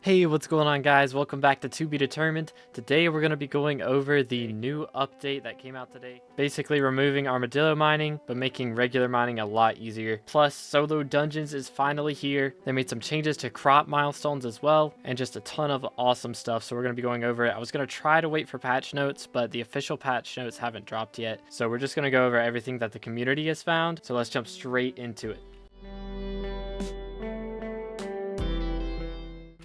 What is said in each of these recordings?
Hey, what's going on, guys? Welcome back to To Be Determined. Today we're going to be going over the new update that came out today. Basically removing armadillo mining, but making regular mining a lot easier. Plus, solo dungeons is finally here. They made some changes to crop milestones as well, and just a ton of awesome stuff. So we're going to be going over it. I was going to try to wait for patch notes, but the official patch notes haven't dropped yet. So we're just going to go over everything that the community has found. So let's jump straight into it.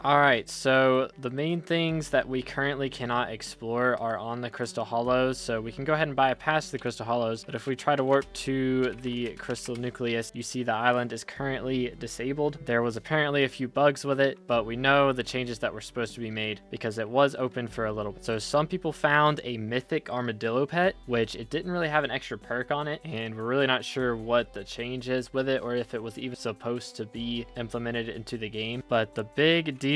Alright, so the main things that we currently cannot explore are on the Crystal Hollows, so we can go ahead and bypass the Crystal Hollows, but if we try to warp to the Crystal Nucleus, you see the island is currently disabled. There was apparently a few bugs with it, but we know the changes that were supposed to be made because it was open for a little bit. So some people found a mythic armadillo pet, which it didn't really have an extra perk on it, and we're really not sure what the change is with it or if it was even supposed to be implemented into the game. But the big deals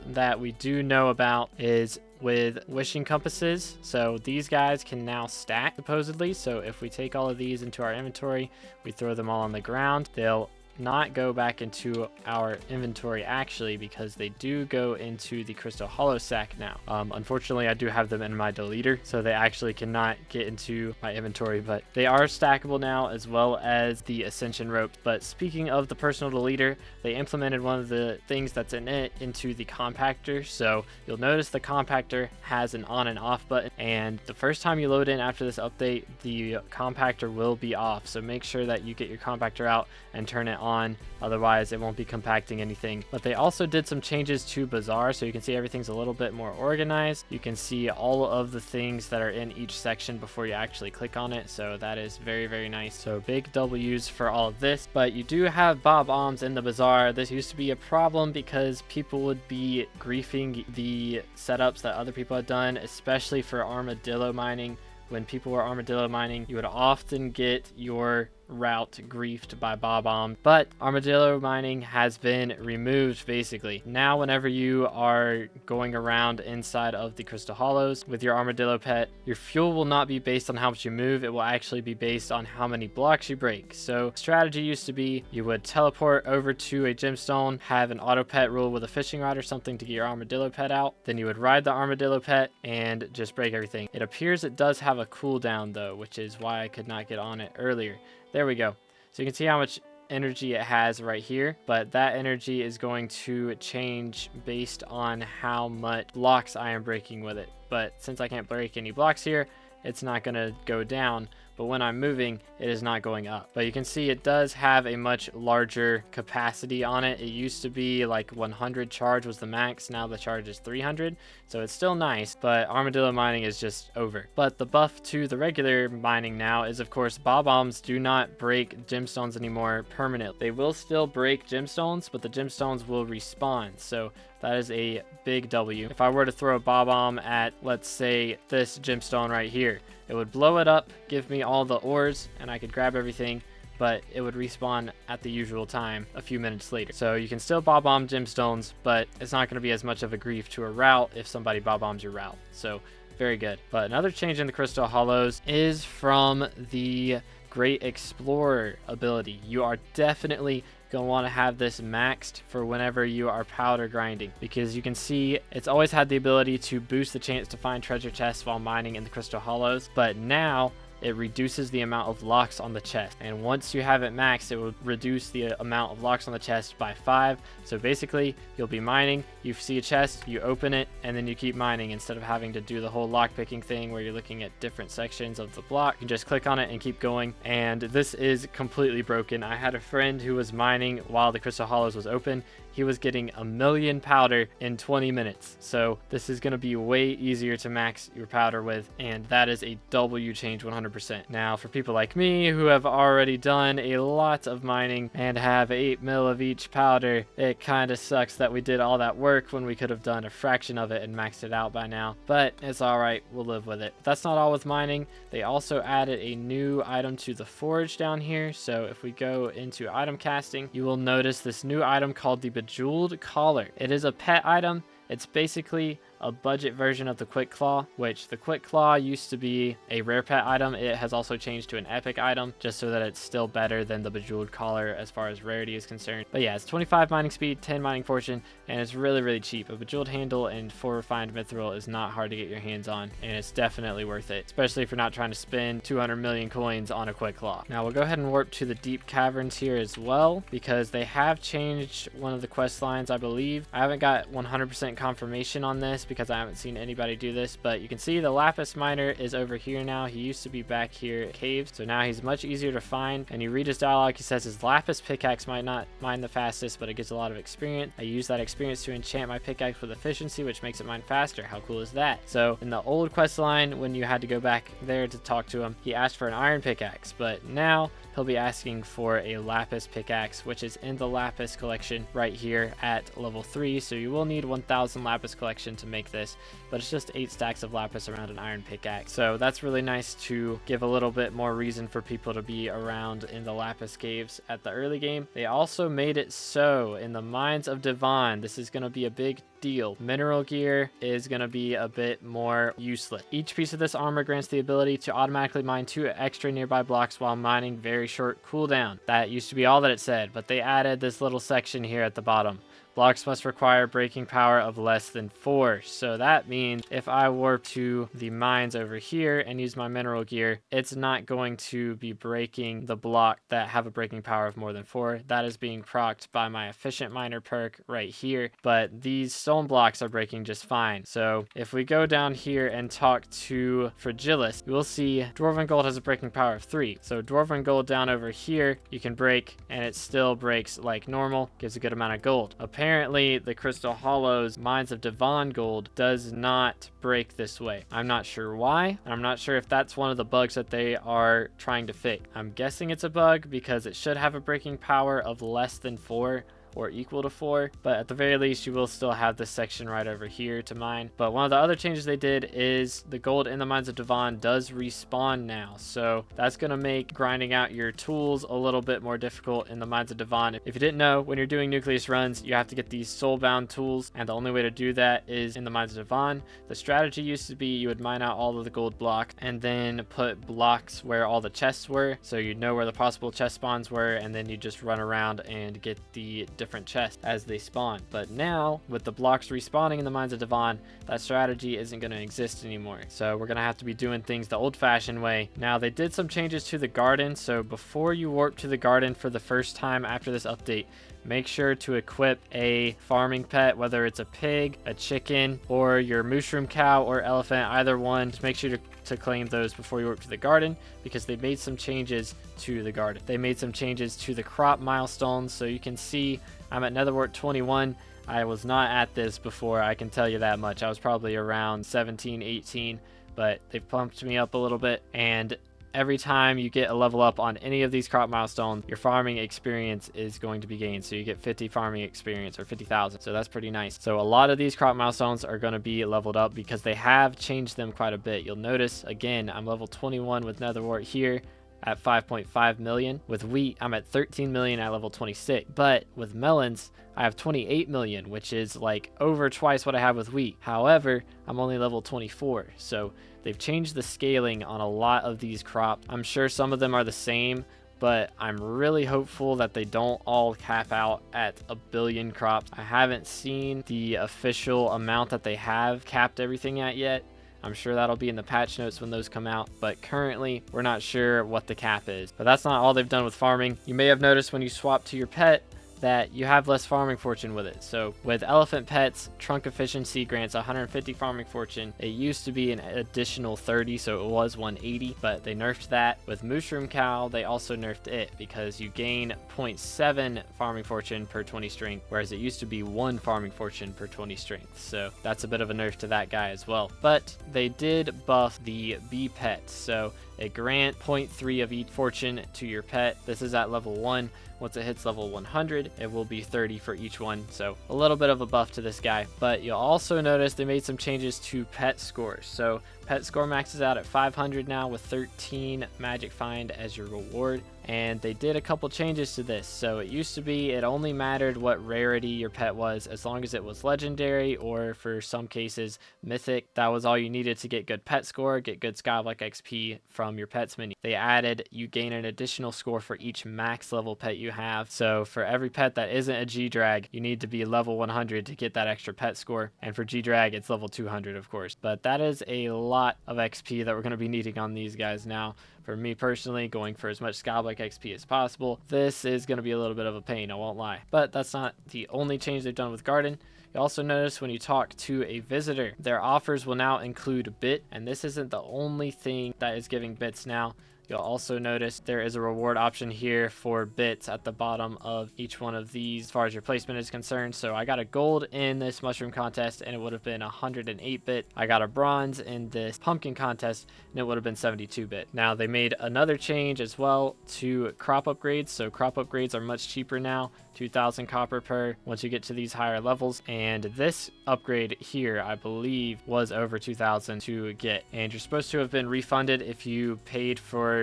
that we do know about is with wishing compasses. So these guys can now stack supposedly. So if we take all of these into our inventory, we throw them all on the ground, they'll not go back into our inventory actually, because they do go into the Crystal Hollow sack now. Unfortunately, I do have them in my deleter, so they actually cannot get into my inventory, but they are stackable now, as well as the ascension rope. But speaking of the personal deleter, they implemented one of the things that's in it into the compactor. So you'll notice the compactor has an on and off button, and the first time you load in after this update, the compactor will be off. So make sure that you get your compactor out and turn it on, otherwise it won't be compacting anything. But they also did some changes to Bazaar, so you can see everything's a little bit more organized. You can see all of the things that are in each section before you actually click on it, so that is very, very nice. So big W's for all of this. But you do have Bomb-ombs in the Bazaar. This used to be a problem because people would be griefing the setups that other people had done, especially for armadillo mining. When people were armadillo mining, you would often get your route griefed by Bomb-omb, but armadillo mining has been removed. Basically now whenever you are going around inside of the Crystal Hollows with your armadillo pet, your fuel will not be based on how much you move, it will actually be based on how many blocks you break. So strategy used to be you would teleport over to a gemstone, have an auto pet rule with a fishing rod or something to get your armadillo pet out, then you would ride the armadillo pet and just break everything. It appears it does have a cooldown though, which is why I could not get on it earlier. There we go. So you can see how much energy it has right here, but that energy is going to change based on how much blocks I am breaking with it. But since I can't break any blocks here, it's not going to go down, but when I'm moving, it is not going up. But you can see it does have a much larger capacity on it. It used to be like 100 charge was the max, now the charge is 300, so it's still nice, but armadillo mining is just over. But the buff to the regular mining now is, of course, Bomb-ombs do not break gemstones anymore permanently. They will still break gemstones, but the gemstones will respawn, so that is a big W. If I were to throw a Bomb-omb at, let's say, this gemstone right here, it would blow it up, give me all the ores, and I could grab everything, but it would respawn at the usual time a few minutes later. So you can still Bomb-omb gemstones, but it's not going to be as much of a grief to a route if somebody Bomb-ombs your route. So very good. But another change in the Crystal Hollows is from the Great Explorer ability. You are definitely going to want to have this maxed for whenever you are powder grinding, because you can see it's always had the ability to boost the chance to find treasure chests while mining in the Crystal Hollows, but now it reduces the amount of locks on the chest, and once you have it maxed, it will reduce the amount of locks on the chest by 5. So basically you'll be mining, you see a chest, you open it, and then you keep mining instead of having to do the whole lock picking thing where you're looking at different sections of the block. You can just click on it and keep going, and this is completely broken. I had a friend who was mining while the Crystal Hollows was open. He was getting 1,000,000 powder in 20 minutes. So this is going to be way easier to max your powder with, and that is a W change 100%. Now for people like me who have already done a lot of mining and have 8 mil of each powder, it kind of sucks that we did all that work when we could have done a fraction of it and maxed it out by now, but it's alright, we'll live with it. But that's not all with mining. They also added a new item to the forge down here. So if we go into item casting, you will notice this new item called the Bejeweled Collar. It is a pet item. It's basically a budget version of the Quick Claw, which the Quick Claw used to be a rare pet item. It has also changed to an epic item, just so that it's still better than the Bejeweled Collar as far as rarity is concerned. But yeah, it's 25 mining speed, 10 mining fortune, and it's really cheap. A Bejeweled Handle and 4 refined mithril is not hard to get your hands on, and it's definitely worth it, especially if you're not trying to spend 200 million coins on a Quick Claw. Now we'll go ahead and warp to the deep caverns here as well, because they have changed one of the quest lines, I believe. I haven't got 100% confirmation on this because I haven't seen anybody do this, but you can see the lapis miner is over here now. He used to be back here at caves, so now he's much easier to find. And you read his dialogue, he says his lapis pickaxe might not mine the fastest, but it gets a lot of experience. I use that experience to enchant my pickaxe with efficiency, which makes it mine faster. How cool is that? So in the old quest line, when you had to go back there to talk to him, he asked for an iron pickaxe, but now he'll be asking for a lapis pickaxe, which is in the lapis collection right here at level 3. So you will need 1000 lapis collection to make this, but it's just 8 stacks of lapis around an iron pickaxe. So that's really nice to give a little bit more reason for people to be around in the lapis caves at the early game. They also made it so in the mines of Dwarven, this is going to be a big deal. Mineral gear is going to be a bit more useless. Each piece of this armor grants the ability to automatically mine 2 extra nearby blocks while mining very short cooldown. That used to be all that it said, but they added this little section here at the bottom. Blocks must require breaking power of less than 4. So that means if I warp to the mines over here and use my mineral gear, it's not going to be breaking the block that have a breaking power of more than 4. That is being procced by my efficient miner perk right here. But these stone blocks are breaking just fine. So if we go down here and talk to Fragilis, we'll see Dwarven Gold has a breaking power of 3. So Dwarven Gold down over here, you can break and it still breaks like normal, gives a good amount of gold. Apparently, the Crystal Hollows Mines of Dwarven Gold does not break this way. I'm not sure why. I'm not sure if that's one of the bugs that they are trying to fix. I'm guessing it's a bug because it should have a breaking power of less than 4 or equal to 4, but at the very least you will still have this section right over here to mine. But one of the other changes they did is the gold in the mines of Dwarven does respawn now, so that's going to make grinding out your tools a little bit more difficult in the mines of Dwarven. If you didn't know, when you're doing nucleus runs, you have to get these soulbound tools, and the only way to do that is in the mines of Dwarven. The strategy used to be you would mine out all of the gold blocks and then put blocks where all the chests were, so you'd know where the possible chest spawns were, and then you just run around and get the different chests as they spawn. But now with the blocks respawning in the mines of Dwarven, that strategy isn't going to exist anymore, so we're going to have to be doing things the old-fashioned way. Now they did some changes to the garden, so before you warp to the garden for the first time after this update, make sure to equip a farming pet, whether it's a pig, a chicken, or your mushroom cow or elephant, either one. Just make sure to claim those before you warp to the garden, because they made some changes to the garden. They made some changes to the crop milestones, so you can see I'm at Netherwart 21. I was not at this before, I can tell you that much. I was probably around 17, 18, but they've pumped me up a little bit, and every time you get a level up on any of these crop milestones, your farming experience is going to be gained. So you get 50 farming experience, or 50,000. So that's pretty nice. So a lot of these crop milestones are going to be leveled up because they have changed them quite a bit. You'll notice, again, I'm level 21 with Netherwart here at 5.5 million. With wheat, I'm at 13 million at level 26. But with melons, I have 28 million, which is like over twice what I have with wheat. However, I'm only level 24. So they've changed the scaling on a lot of these crops. I'm sure some of them are the same, but I'm really hopeful that they don't all cap out at 1 billion crops. I haven't seen the official amount that they have capped everything at yet. I'm sure that'll be in the patch notes when those come out, but currently we're not sure what the cap is. But that's not all they've done with farming. You may have noticed when you swap to your pet that you have less farming fortune with it. So with elephant pets, trunk efficiency grants 150 farming fortune. It used to be an additional 30, so it was 180, but they nerfed that. With mushroom cow, they also nerfed it because you gain 0.7 farming fortune per 20 strength, whereas it used to be 1 farming fortune per 20 strength. So that's a bit of a nerf to that guy as well. But they did buff the bee pet, so it grant 0.3 of each fortune to your pet. This is at level 1. Once it hits level 100, it will be 30 for each one. So a little bit of a buff to this guy. But you'll also notice they made some changes to pet scores. So pet score maxes out at 500 now with 13 magic find as your reward. and they did a couple changes to this. So it used to be it only mattered what rarity your pet was, as long as it was legendary or for some cases mythic. That was all you needed to get good pet score, get good SkyBlock XP from your pets menu. They added you gain an additional score for each max level pet you have. So for every pet that isn't a G-Drag, you need to be level 100 to get that extra pet score. And for G-Drag, it's level 200, of course. But that is a lot of XP that we're going to be needing on these guys now. For me personally, going for as much SkyBlock XP as possible, this is going to be a little bit of a pain, I won't lie. But that's not the only change they've done with Garden. You also notice when you talk to a visitor, their offers will now include bit, and this isn't the only thing that is giving bits now. You'll also notice there is a reward option here for bits at the bottom of each one of these as far as your placement is concerned. So I got a gold in this mushroom contest and it would have been 108 bit. I got a bronze in this pumpkin contest and it would have been 72 bit. Now they made another change as well to crop upgrades. So crop upgrades are much cheaper now, 2,000 copper per once you get to these higher levels. And this upgrade here, I believe, was over 2,000 to get. And you're supposed to have been refunded if you paid for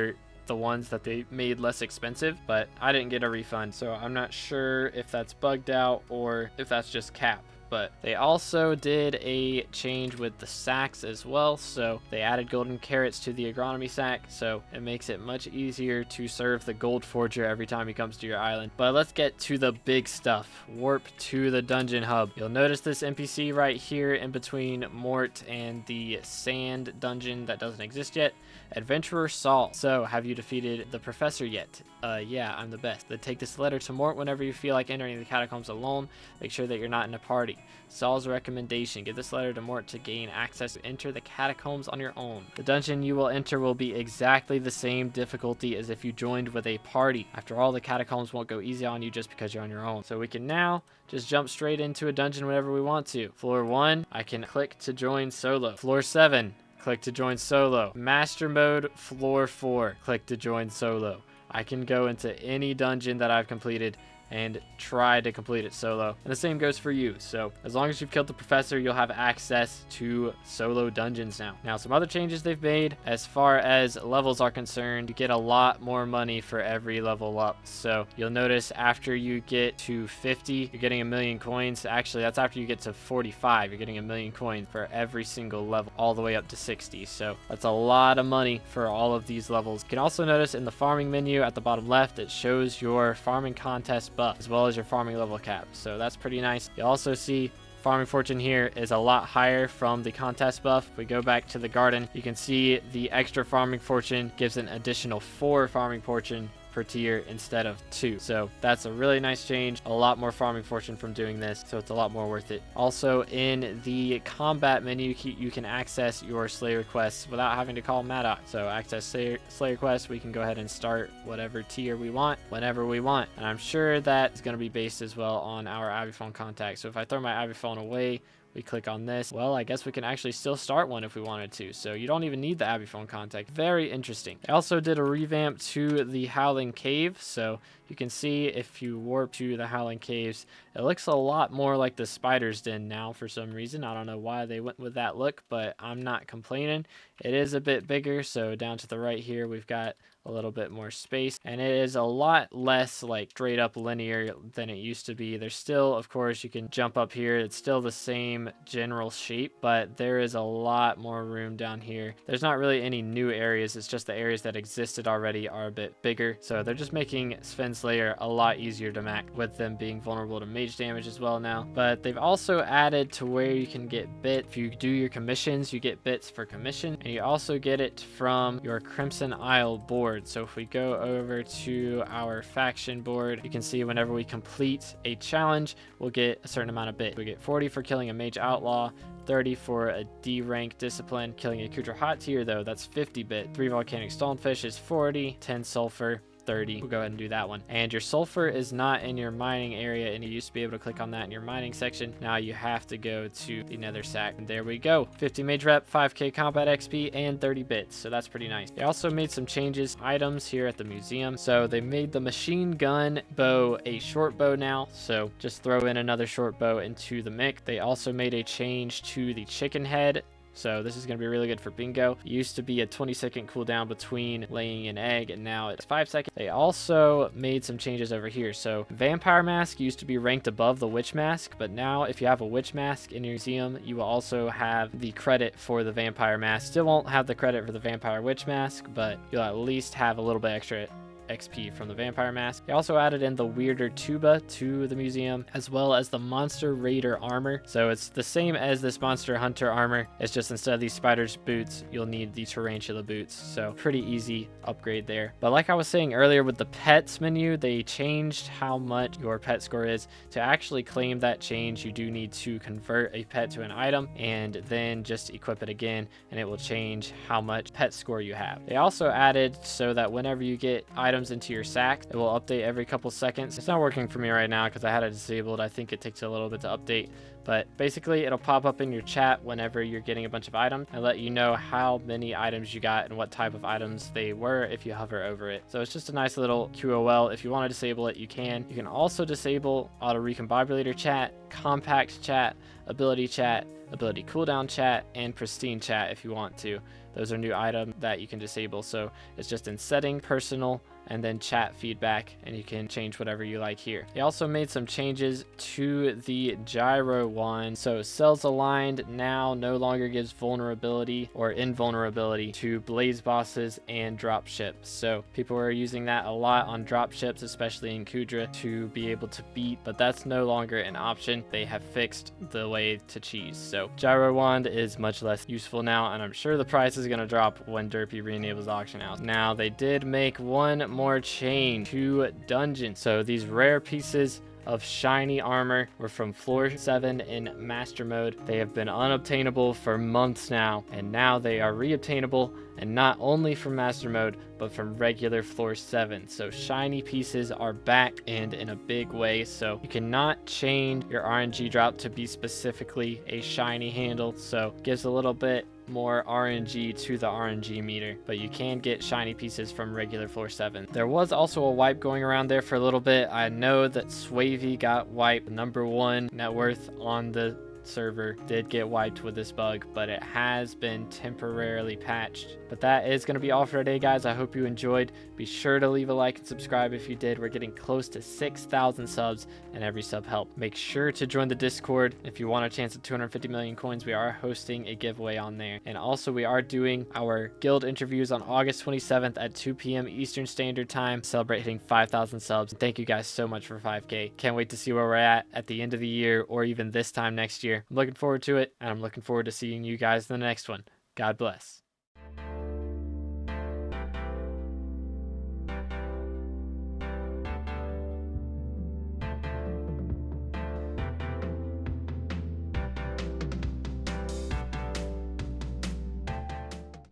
the ones that they made less expensive, but I didn't get a refund, so I'm not sure if that's bugged out or if that's just cap. But they also did a change with the sacks as well. So they added golden carrots to the agronomy sack, so it makes it much easier to serve the gold forger every time he comes to your island. But let's get to the big stuff. Warp to the dungeon hub. You'll notice this NPC right here in between Mort and the sand dungeon that doesn't exist yet. Adventurer Saul. So have you defeated the professor yet? Yeah, I'm the best. Then take this letter to Mort whenever you feel like entering the catacombs alone. Make sure that you're not in a party. Saul's recommendation: give this letter to Mort to gain access to enter the catacombs on your own. The dungeon you will enter will be exactly the same difficulty as if you joined with a party. After all, the catacombs won't go easy on you just because you're on your own. So we can now just jump straight into a dungeon whenever we want to. Floor 1, I can click to join solo. Floor 7, click to join solo. Master mode, floor 4, click to join solo. I can go into any dungeon that I've completed and try to complete it solo. And the same goes for you. So as long as you've killed the professor, you'll have access to solo dungeons now. Now, some other changes they've made as far as levels are concerned: you get a lot more money for every level up. So you'll notice after you get to 50, you're getting 1,000,000 coins. Actually, that's after you get to 45, you're getting 1,000,000 coins for every single level, all the way up to 60. So that's a lot of money for all of these levels. You can also notice in the farming menu at the bottom left, it shows your farming contest buff as well as your farming level cap. So that's pretty nice. You also see farming fortune here is a lot higher from the contest buff. If we go back to the garden, you can see the extra farming fortune gives an additional 4 farming fortune per tier instead of 2. So that's a really nice change. A lot more farming fortune from doing this, so it's a lot more worth it. Also in the combat menu, you can access your Slayer quests without having to call Maddox. So access Slayer quests, we can go ahead and start whatever tier we want whenever we want. And I'm sure that is going to be based as well on our Aviphone contact. So if I throw my Aviphone away, we click on this, well, I guess we can actually still start one if we wanted to. So you don't even need the Aviphone contact. Very interesting. I also did a revamp to the Howling Cave. So you can see if you warp to the Howling Caves, it looks a lot more like the Spider's Den now for some reason. I don't know why they went with that look, but I'm not complaining. It is a bit bigger. So down to the right here, we've got a little bit more space, and it is a lot less like straight up linear than it used to be. There's still, of course, you can jump up here. It's still the same general shape, but there is a lot more room down here. There's not really any new areas. It's just the areas that existed already are a bit bigger. So they're just making Sven Slayer a lot easier to max, with them being vulnerable to mage damage as well now. But they've also added to where you can get bit. If you do your commissions, you get bits for commission, and you also get it from your Crimson Isle board. So if we go over to our faction board, you can see whenever we complete a challenge, we'll get a certain amount of bit. We get 40 for killing a mage outlaw, 30 for a D rank discipline. Killing a Kudra hot tier though, that's 50 bit. 3 volcanic stonefish is 40, 10 sulfur, 30. We'll go ahead and do that one. And your sulfur is not in your mining area, and you used to be able to click on that in your mining section. Now you have to go to the nether sack, and there we go. 50 mage rep, 5k combat XP, and 30 bits. So that's pretty nice. They also made some changes items here at the museum. So they made the machine gun bow a short bow now, so just throw in another short bow into the mix. They also made a change to the chicken head So this is going to be really good for bingo. It used to be a 20-second cooldown between laying an egg, and now it's 5 seconds. They also made some changes over here. So vampire mask used to be ranked above the witch mask, but now if you have a witch mask in your museum, you will also have the credit for the vampire mask. Still won't have the credit for the vampire witch mask, but you'll at least have a little bit extra XP from the vampire mask. They also added in the weirder tuba to the museum, as well as the monster raider armor. So it's the same as this monster hunter armor. It's just instead of these spiders boots, you'll need the tarantula boots. So pretty easy upgrade there. But like I was saying earlier with the pets menu, they changed how much your pet score is. To actually claim that change, you do need to convert a pet to an item and then just equip it again, and it will change how much pet score you have. They also added so that whenever you get items into your sack, it will update every couple seconds. It's not working for me right now because I had it disabled. I think it takes a little bit to update, but basically it'll pop up in your chat whenever you're getting a bunch of items and let you know how many items you got and what type of items they were if you hover over it. So it's just a nice little QOL. If you want to disable it, you can. You can also disable auto recombobulator chat, compact chat, ability cooldown chat, and pristine chat if you want to. Those are new items that you can disable. So it's just in setting, personal, and then chat feedback, and you can change whatever you like here. They also made some changes to the gyro wand. So cells aligned now no longer gives vulnerability or invulnerability to blaze bosses and drop ships. So people are using that a lot on drop ships, especially in Kudra, to be able to beat, but that's no longer an option. They have fixed the way to cheese. So gyro wand is much less useful now, and I'm sure the price is going to drop when Derpy re-enables auction house. Now they did make one more change to dungeons. So these rare pieces of shiny armor were from floor 7 in master mode. They have been unobtainable for months now, and now they are reobtainable, and not only from master mode but from regular floor 7. So shiny pieces are back, and in a big way. So you cannot change your RNG drop to be specifically a shiny handle, so gives a little bit more RNG to the RNG meter, but you can get shiny pieces from regular floor 7. There was also a wipe going around there for a little bit. I know that Swavey got wiped. Number 1 net worth on the server did get wiped with this bug, but it has been temporarily patched. But that is going to be all for today, guys. I hope you enjoyed. Be sure to leave a like and subscribe if you did. We're getting close to 6,000 subs, and every sub helps. Make sure to join the Discord if you want a chance at 250 million coins. We are hosting a giveaway on there, and also we are doing our guild interviews on August 27th at 2 p.m. Eastern Standard Time. Celebrate hitting 5,000 subs. Thank you guys so much for 5K. Can't wait to see where we're at the end of the year, or even this time next year. I'm looking forward to it, and I'm looking forward to seeing you guys in the next one. God bless.